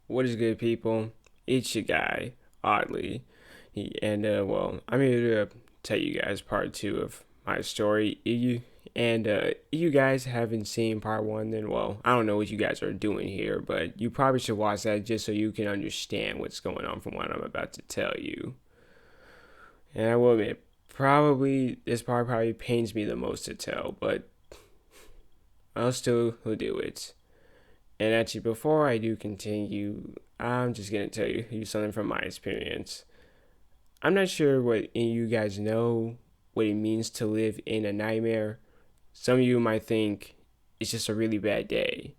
What is good, people? It's your guy, Oddly. I'm here to tell you guys part two of my story. If you guys haven't seen part one, then, I don't know what you guys are doing here, but you probably should watch that just so you can understand what's going on from what I'm about to tell you. And I will admit, this part probably pains me the most to tell, but I'll still do it. And actually, before I do continue, I'm just gonna tell you something from my experience. I'm not sure what any of you guys know what it means to live in a nightmare. Some of you might think it's just a really bad day.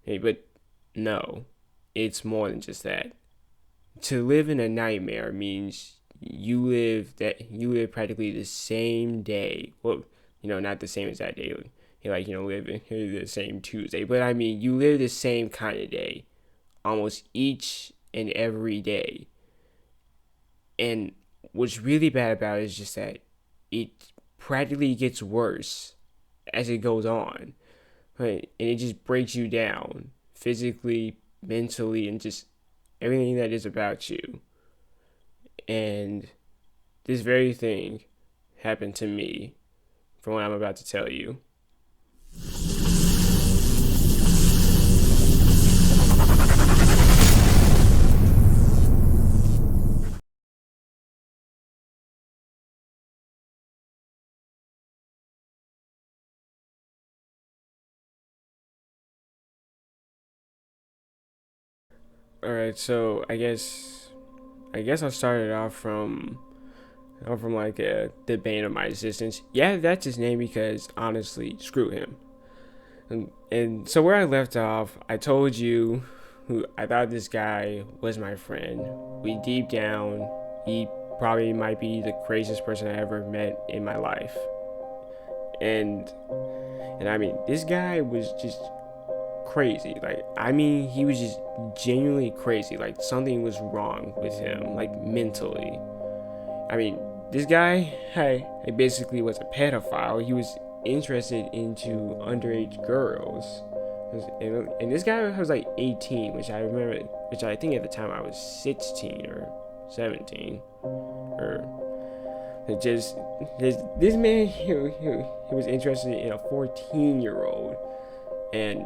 Hey, but no, it's more than just that. To live in a nightmare means you live practically the same day. Well, not the same as that day. You live in the same Tuesday, but I mean, you live the same kind of day almost each and every day. And what's really bad about it is just that it practically gets worse as it goes on. Right? And it just breaks you down physically, mentally, and just everything that is about you. And this very thing happened to me from what I'm about to tell you. All right, so I guess I'll start it off from like the bane of my existence. Yeah, that's his name because honestly, screw him. And so where I left off, I told you who I thought this guy was my friend. We deep down, he probably might be the craziest person I ever met in my life. And and I mean, this guy was just crazy. Like, I mean, he was just genuinely crazy. Like, something was wrong with him, like mentally. I mean, this guy, I basically was a pedophile. He was interested into underage girls. And this guy was like 18, which I remember, which I think at the time I was 16 or 17. Or just, this man, he was interested in a 14-year-old. And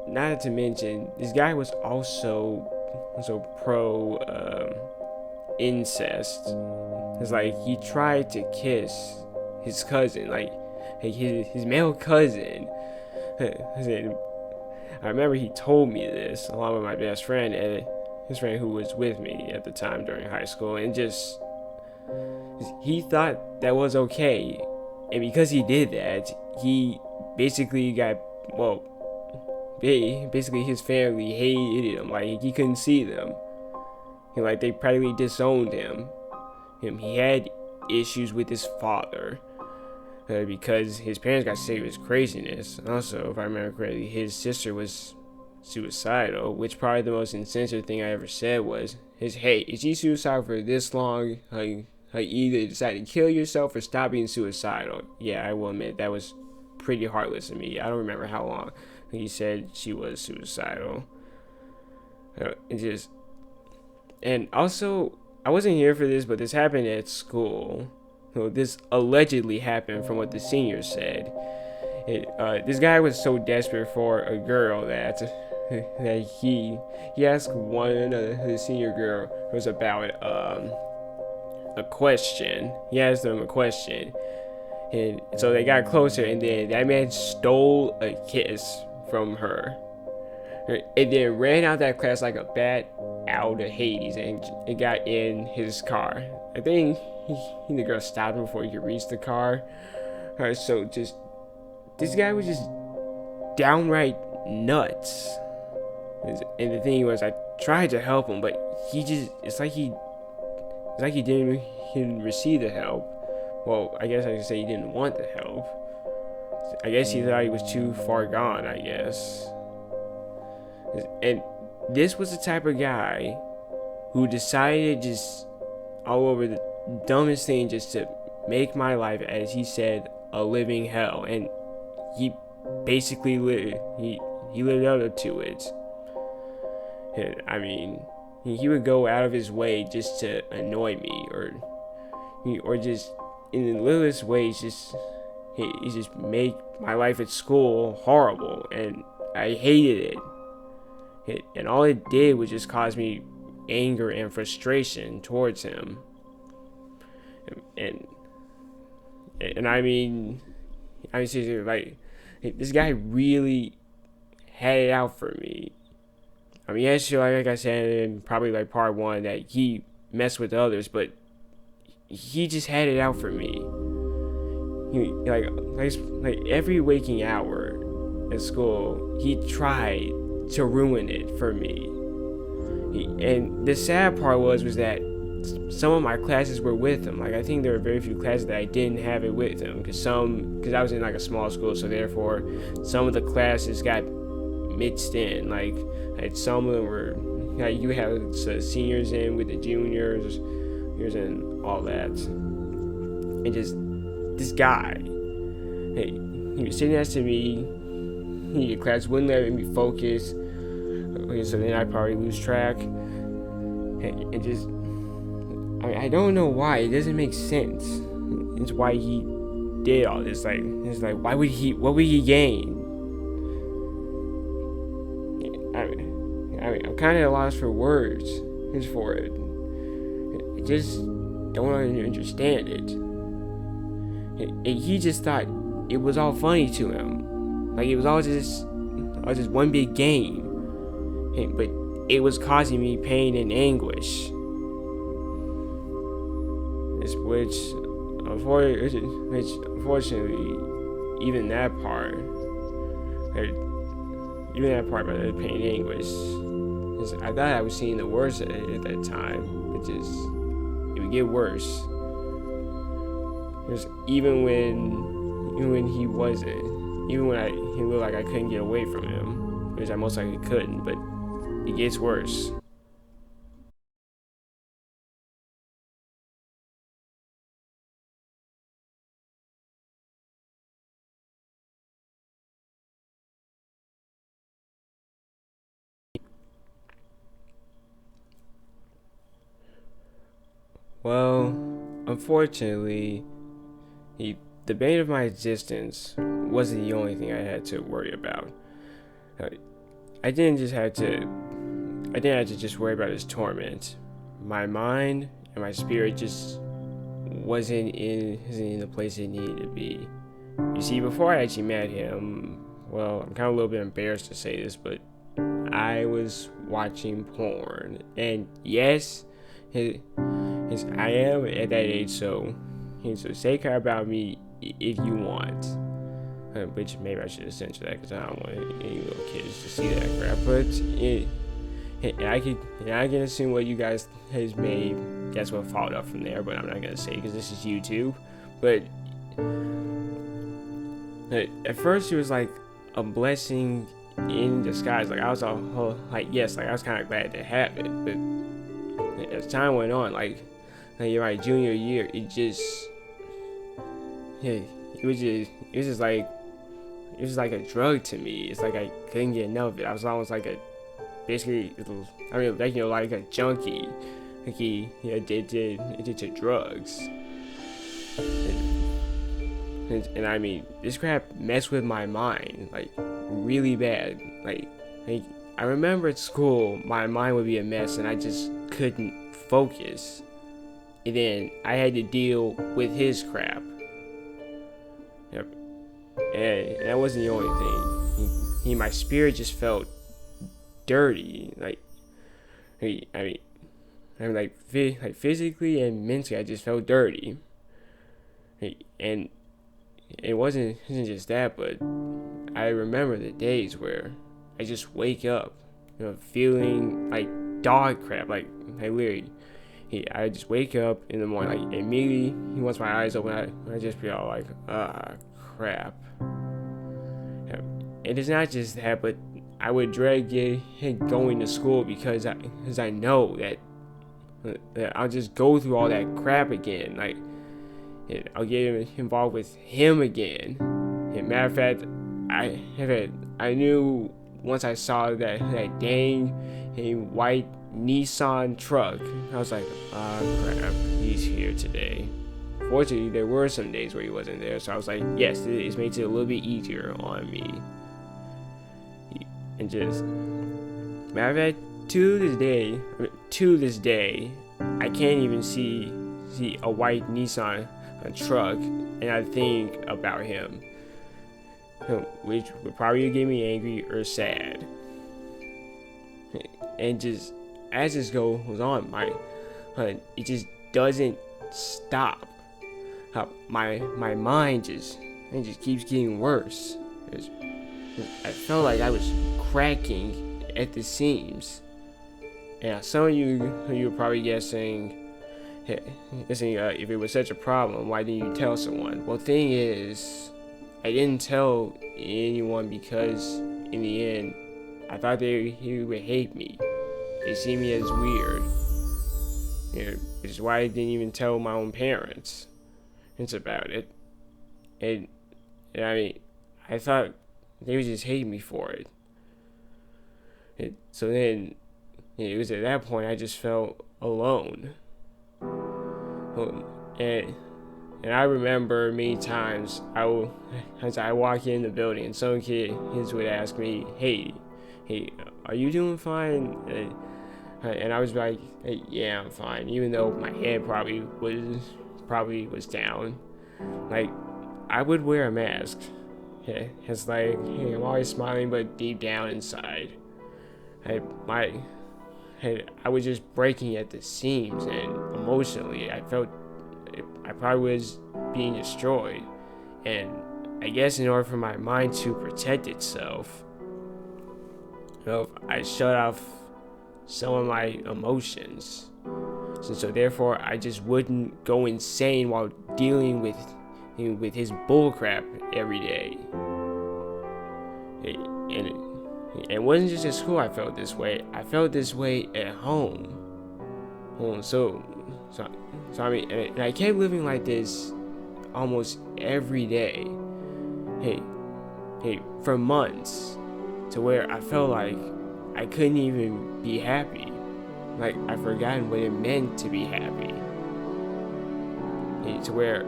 not to mention, this guy was also pro incest. It's like he tried to kiss his cousin, like his male cousin. I remember he told me this along with my best friend and his friend who was with me at the time during high school, and just he thought that was okay, and because he did that, he basically got well. Basically, his family hated him. Like he couldn't see them. Like they practically disowned him. He had issues with his father because his parents got sick of his craziness. Also, if I remember correctly, his sister was suicidal, which probably the most insensitive thing I ever said was, hey, is she suicidal for this long? Like either decide to kill yourself or stop being suicidal. Yeah, I will admit, that was pretty heartless of me. I don't remember how long he said she was suicidal. It just, and also, I wasn't here for this, but this happened at school. So this allegedly happened from what the seniors said. This guy was so desperate for a girl that he asked one of the senior girl. It was about a question. He asked them a question, and so they got closer, and then that man stole a kiss from her, and then ran out that class like a bat out of Hades, and it got in his car. I think the girl stopped him before he could reach the car. So just this guy was just downright nuts. And the thing was, I tried to help him, but he just it's like he didn't receive the help. Well, I guess I could say he didn't want the help. I guess he thought he was too far gone, I guess. And this was the type of guy who decided just all over the dumbest thing just to make my life, as he said, a living hell. And he basically lived up to it. I mean, he would go out of his way just to annoy me, or just in the littlest ways, he just make my life at school horrible, and I hated it. And all it did was just cause me anger and frustration towards him. And I mean, seriously, like, this guy really had it out for me. I mean, yes, like I said in probably like part one, that he messed with others, but he just had it out for me. Like every waking hour at school, he tried to ruin it for me. And the sad part was that some of my classes were with him. Like, I think there were very few classes that I didn't have it with him, because I was in like a small school, so therefore some of the classes got mixed in. Like some of them were, like, you have seniors in with the juniors and all that. And just this guy, he was sitting next to me. The class wouldn't let me focus. Okay, so then I probably lose track. And just, I mean, I don't know why. It doesn't make sense. It's why he did all this. Like, it's like, what would he gain? I mean, I'm kind of lost for words for it. I just don't understand it. And he just thought it was all funny to him. Like, it was all just one big game. But it was causing me pain and anguish. Which unfortunately, even that part about the pain and anguish, I thought I was seeing the worst at that time, but it would get worse. Even when he wasn't, even when he looked like I couldn't get away from him, which I most likely couldn't, but it gets worse. Well, unfortunately, the bane of my existence wasn't the only thing I had to worry about. I didn't have to just worry about his torment. My mind and my spirit just wasn't in the place it needed to be. You see, before I actually met him, well, I'm kind of a little bit embarrassed to say this, but I was watching porn. And yes, I am at that age, so say kind about me if you want. Which maybe I should have censor that, because I don't want any little kids to see that crap. But I can assume what you guys has made. That's what followed up from there. But I'm not gonna say, because this is YouTube. But at first it was like a blessing in disguise. Like, I was all like, yes, like I was kind of glad to have it. But as time went on, like my junior year, it was just like a drug to me. It's like I couldn't get enough of it. I was almost like like a junkie. Like he addicted to drugs. And I mean, this crap messed with my mind, like, really bad. Like I remember at school, my mind would be a mess and I just couldn't focus. And then I had to deal with his crap. Yep. And that wasn't the only thing. My spirit just felt dirty. Like physically and mentally, I just felt dirty. And it wasn't just that, but I remember the days where I just wake up, feeling like dog crap. Like literally, I just wake up in the morning, like immediately. Once my eyes open, I just be all like, crap. And it's not just that, but I would dread going to school because I know that I'll just go through all that crap again. Like, I'll get involved with him again. And matter of fact, I knew once I saw that dang a white Nissan truck. I was like, ah, crap, he's here today. Fortunately, there were some days where he wasn't there, so I was like, yes, it's made it a little bit easier on me. And just, matter of fact, to this day, I can't even see a white Nissan truck, and I think about him, which would probably get me angry or sad. And just as this goes on, it just doesn't stop. My mind just keeps getting worse. I felt like I was cracking at the seams. And some of you are probably guessing, if it was such a problem, why didn't you tell someone? Well, the thing is, I didn't tell anyone because in the end, I thought he would hate me. They see me as weird. Which is why I didn't even tell my own parents. It's about it. And I mean, I thought they would just hate me for it. So then, it was at that point I just felt alone. And I remember many times as I walk in the building and some kids would ask me, hey, are you doing fine? And I was like, hey, yeah, I'm fine, even though my head probably was down. Like, I would wear a mask. It's like, hey, I'm always smiling, but deep down inside, I was just breaking at the seams, and emotionally, I felt I probably was being destroyed. And I guess in order for my mind to protect itself, I shut off some of my emotions. So therefore, I just wouldn't go insane while dealing with his bullcrap every day. And it wasn't just at school I felt this way. I felt this way at home. So I mean, and I kept living like this almost every day. For months, to where I felt like I couldn't even be happy. Like, I'd forgotten what it meant to be happy. To where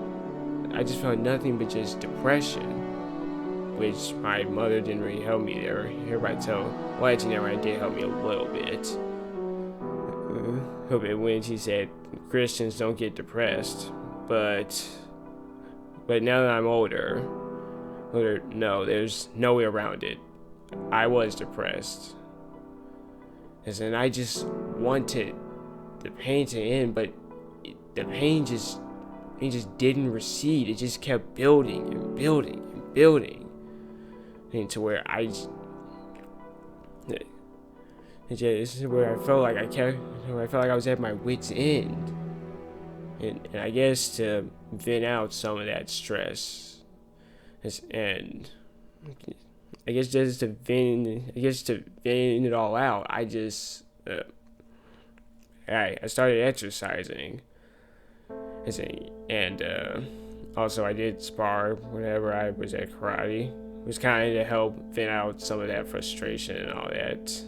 I just felt nothing but just depression, which my mother didn't really help me there. Everybody well, actually, never did help me a little bit. When she said Christians don't get depressed, but now that I'm older, no, there's no way around it. I was depressed. And I just wanted the pain to end, but the pain just didn't recede. It just kept building and building and building, to where this is where I felt like I was at my wit's end, and I guess to vent out some of that stress, and I guess just to vent it all out, I started exercising, and also I did spar whenever I was at karate. It was kind of to help vent out some of that frustration and all that.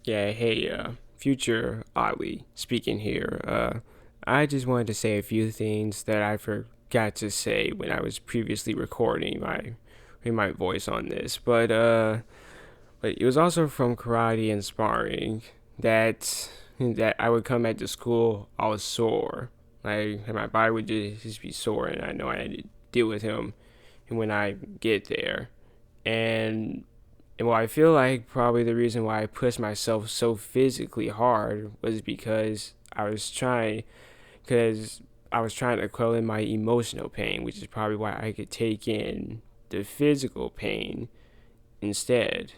Yeah, hey, future Ollie speaking here. I just wanted to say a few things that I forgot to say when I was previously recording my voice on this, but it was also from karate and sparring that I would come back to school all sore. Like, my body would just be sore, and I know I had to deal with him when I get there. And well, I feel like probably the reason why I pushed myself so physically hard was because I was trying to quell in my emotional pain, which is probably why I could take in the physical pain instead.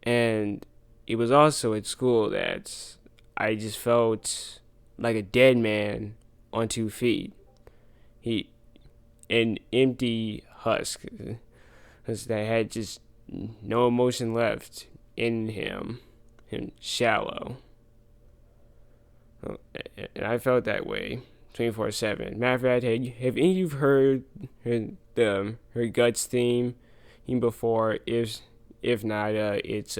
And it was also at school that I just felt like a dead man on 2 feet. An empty husk, because that had just no emotion left in him, and shallow. And I felt that way 24/7. Matter of fact, have any of you heard her Guts theme before? If not, it's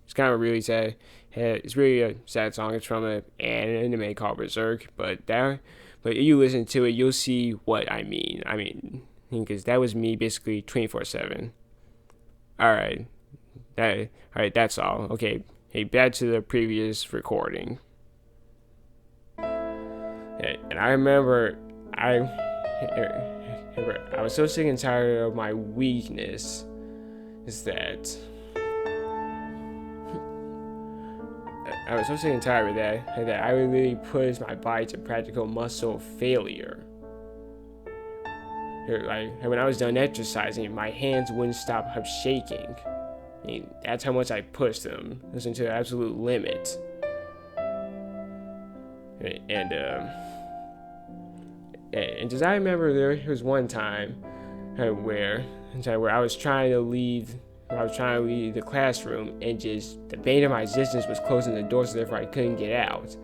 It's kind of really sad. It's really a sad song. It's from an anime called Berserk. But if you listen to it, you'll see what I mean. I mean, because that was me basically 24/7. All right, all right. That's all. Okay. Hey, back to the previous recording. And I remember I was so sick and tired of my weakness. Is that I was so sick and tired of that I would really push my body to practical muscle failure. Like when I was done exercising, my hands wouldn't stop shaking. I mean, that's how much I pushed them. It was to the absolute limit. And and just I remember there was one time where I was trying to leave. I was trying to leave the classroom, and just the bane of my existence was closing the door, so therefore I couldn't get out.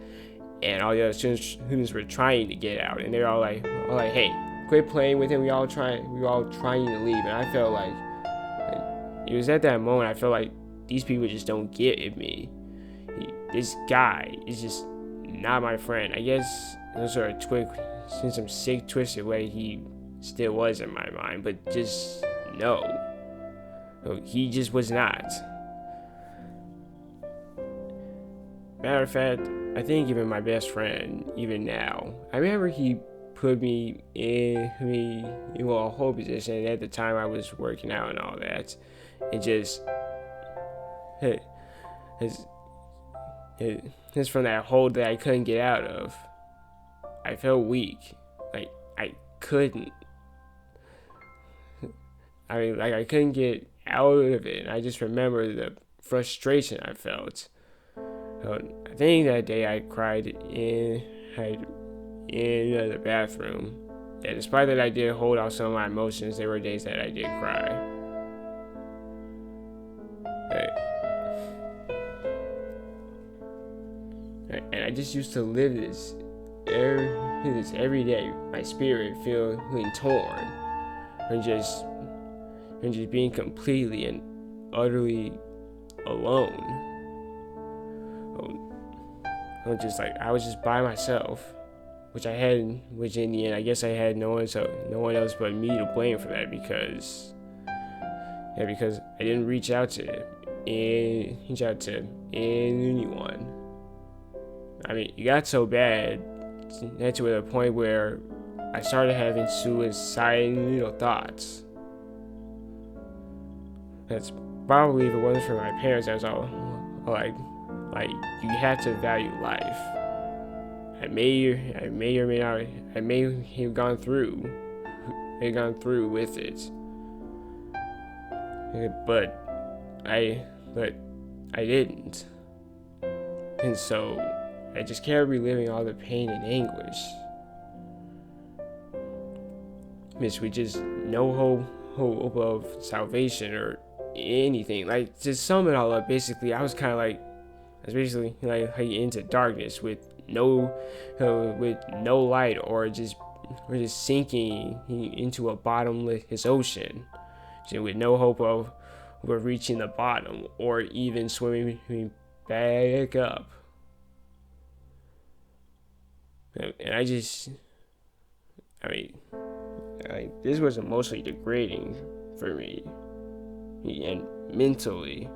And all the other students were trying to get out, and they were all like, "Hey, quit playing with him. We were all trying to leave." And I felt like it was at that moment I felt like these people just don't get me. This guy is just not my friend. I guess those are in some sick, twisted way he still was in my mind, but just no. He just was not. Matter of fact, I think even my best friend, even now, I remember he put me in a whole position. And at the time, I was working out and all that. It just, it's from that hole that I couldn't get out of. I felt weak, like I couldn't. I couldn't get out of it. And I just remember the frustration I felt. I think that day I cried in the bathroom. Yeah, despite that I did hold out some of my emotions, there were days that I did cry. And I just used to live this every day. My spirit feeling torn, and just being completely and utterly alone. I was just by myself, which in the end I guess I had no one else but me to blame for that, because I didn't reach out to anyone. I mean, it got so bad to the point where I started having suicidal thoughts. That's probably, if it wasn't for my parents, I was all like you have to value life. I may or may not. I may have gone through with it, but I didn't, and so I just kept reliving all the pain and anguish. With just no hope of salvation or anything. Like, to sum it all up, basically, I was basically into darkness with no light, or just sinking into a bottomless ocean, with no hope of reaching the bottom or even swimming back up. And this was emotionally degrading for me, and mentally.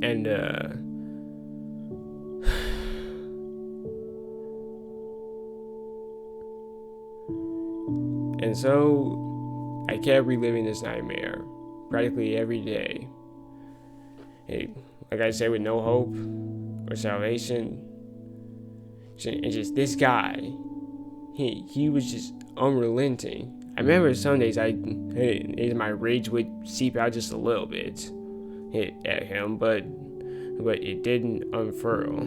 And and so I kept reliving this nightmare practically every day. Like I said, with no hope or salvation. And just this guy, he was just unrelenting. I remember some days my rage would seep out just a little bit at him, but it didn't unfurl.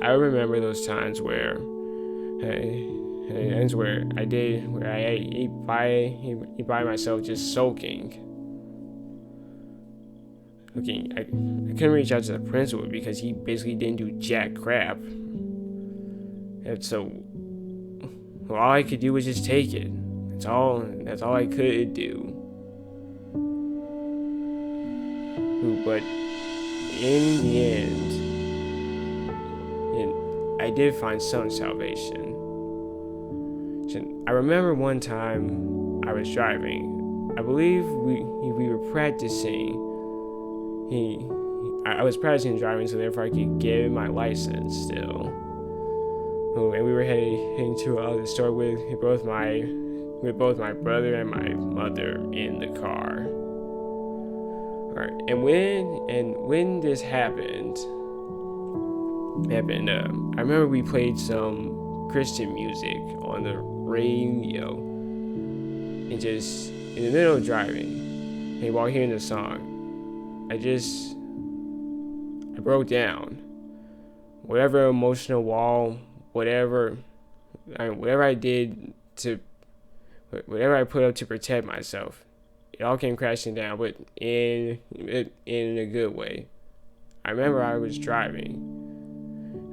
I remember those times where And it ends where I ate by myself, just soaking. Okay, I couldn't reach out to the principal because he basically didn't do jack crap. And so, well, all I could do was just take it. That's all I could do. But in the end, I did find some salvation. I remember one time I was driving. I believe we were practicing. I was practicing driving, so therefore I could get my license still. And we were heading to the store with both my brother and my mother in the car. Alright, and when this happened, I remember we played some Christian music on the radio, and just in the middle of driving, and while hearing the song, I broke down. Whatever emotional wall, whatever I put up to protect myself, it all came crashing down, but in a good way. I remember I was driving,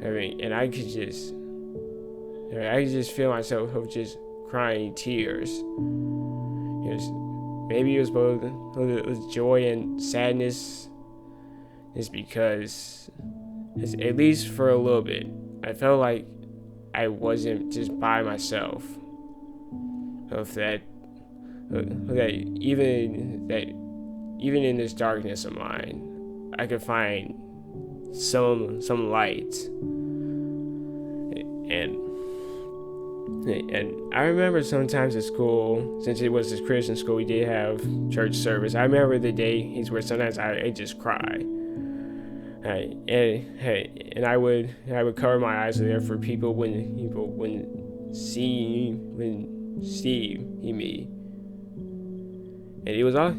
and I could just feel myself just crying tears. Maybe it was both joy and sadness. Is because, at least for a little bit, I felt like I wasn't just by myself. Even in this darkness of mine, I could find some light. And I remember sometimes at school, since it was this Christian school, we did have church service. I remember the days where sometimes I just cry. And I would cover my eyes there for people wouldn't see me. And it was all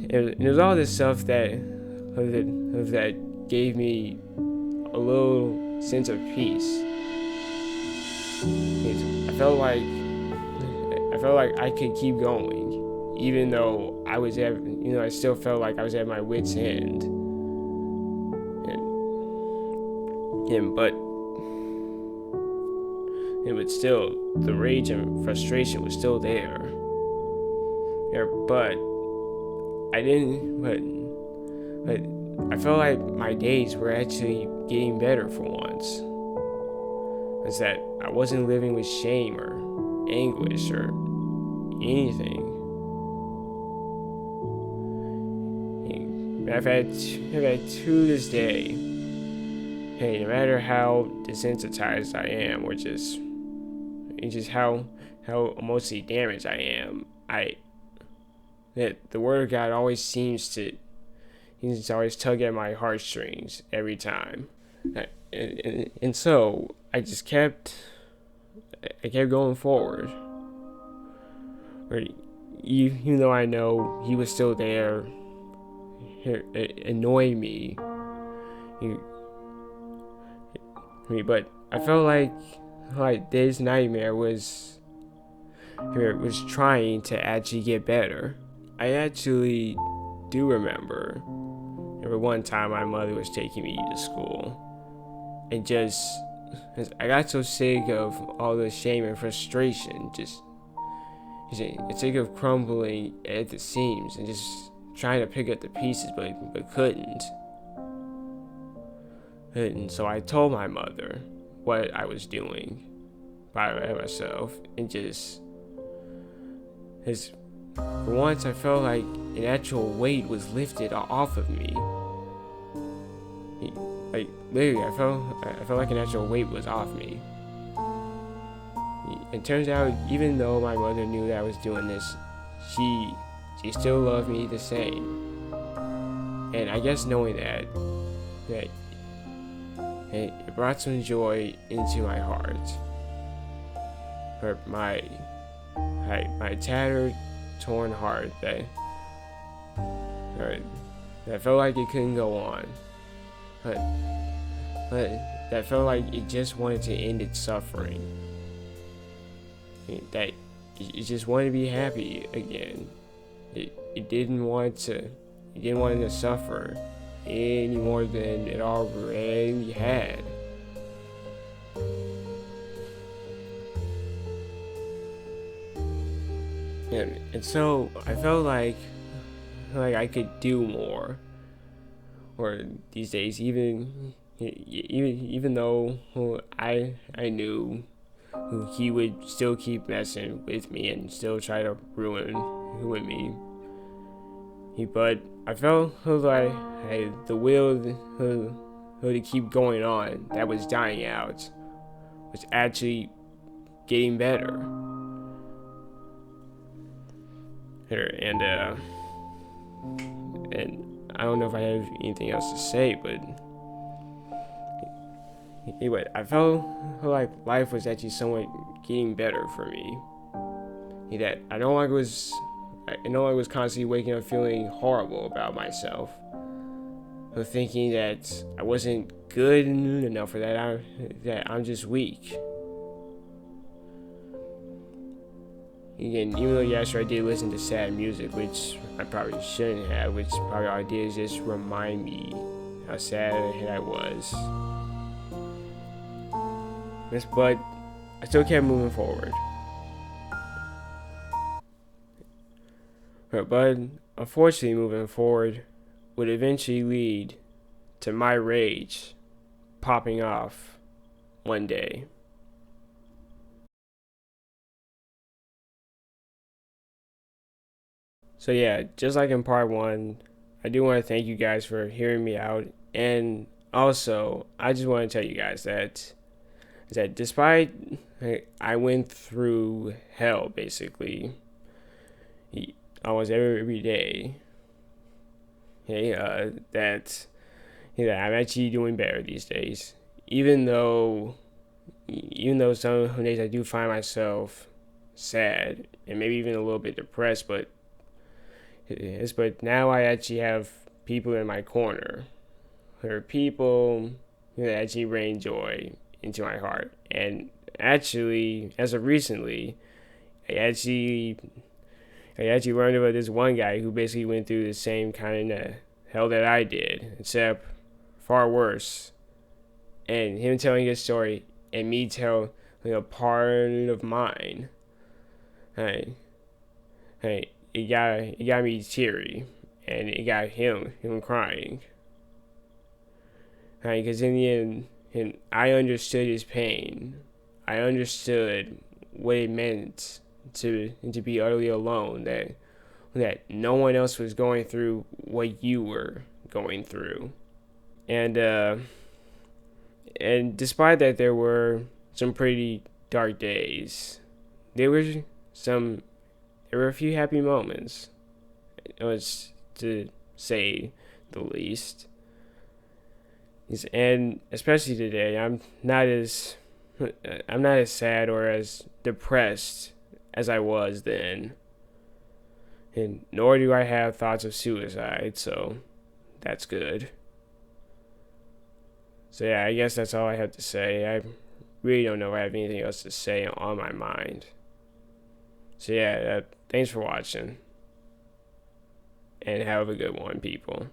this stuff that gave me a little sense of peace. I felt like I could keep going, even though I still felt like I was at my wit's end. But still, the rage and frustration was still there. But I felt like my days were actually getting better for once. Is that I wasn't living with shame or anguish or anything. I've had to this day. Hey, no matter how desensitized I am, or just how emotionally damaged I am, that the Word of God always seems to always tug at my heartstrings every time, and so I kept going forward. Even though I know He was still there, it annoyed me. But I felt like this nightmare was trying to actually get better. I actually do remember one time my mother was taking me to school, and I got so sick of all the shame and frustration, sick of crumbling at the seams and just trying to pick up the pieces, but couldn't. And so I told my mother what I was doing by myself, and for once I felt like an actual weight was lifted off of me. Like literally, I felt like an actual weight was off me. It turns out, even though my mother knew that I was doing this, she still loved me the same. And I guess knowing that it brought some joy into my heart. For my tattered, torn heart that felt like it couldn't go on. But that felt like it just wanted to end its suffering. that it just wanted to be happy again. It didn't want to. It didn't want to suffer any more than it already had. And so I felt like I could do more. Or these days, even though I knew he would still keep messing with me and still try to ruin me. But I felt like the will to keep going on that was dying out was actually getting better. And I don't know if I have anything else to say, but anyway, I felt like life was actually somewhat getting better for me. That I no longer was constantly waking up feeling horrible about myself, or thinking that I wasn't good enough, or that I'm just weak. Again, even though yeah, sure I did listen to sad music, which I probably shouldn't have, which probably all I did is just remind me how sad I was. But I still kept moving forward. But unfortunately, moving forward would eventually lead to my rage popping off one day. So yeah, just like in part one, I do want to thank you guys for hearing me out, and also I just want to tell you guys that despite I went through hell basically almost every day, that I'm actually doing better these days, even though some days I do find myself sad and maybe even a little bit depressed, but now I actually have people in my corner. There are people that actually bring joy into my heart. And actually, as of recently, I actually learned about this one guy who basically went through the same kind of hell that I did, except far worse. And him telling his story and me telling a part of mine. Hey, it got me teary, and it got him crying. Because in the end, and I understood his pain. I understood what it meant to be utterly alone. That no one else was going through what you were going through. And despite that, there were some pretty dark days. There were some there were a few happy moments. It was to say the least. And especially today, I'm not as sad or as depressed as I was then. And nor do I have thoughts of suicide, so that's good. So yeah, I guess that's all I have to say. I really don't know if I have anything else to say on my mind. So yeah, thanks for watching. And have a good one, people.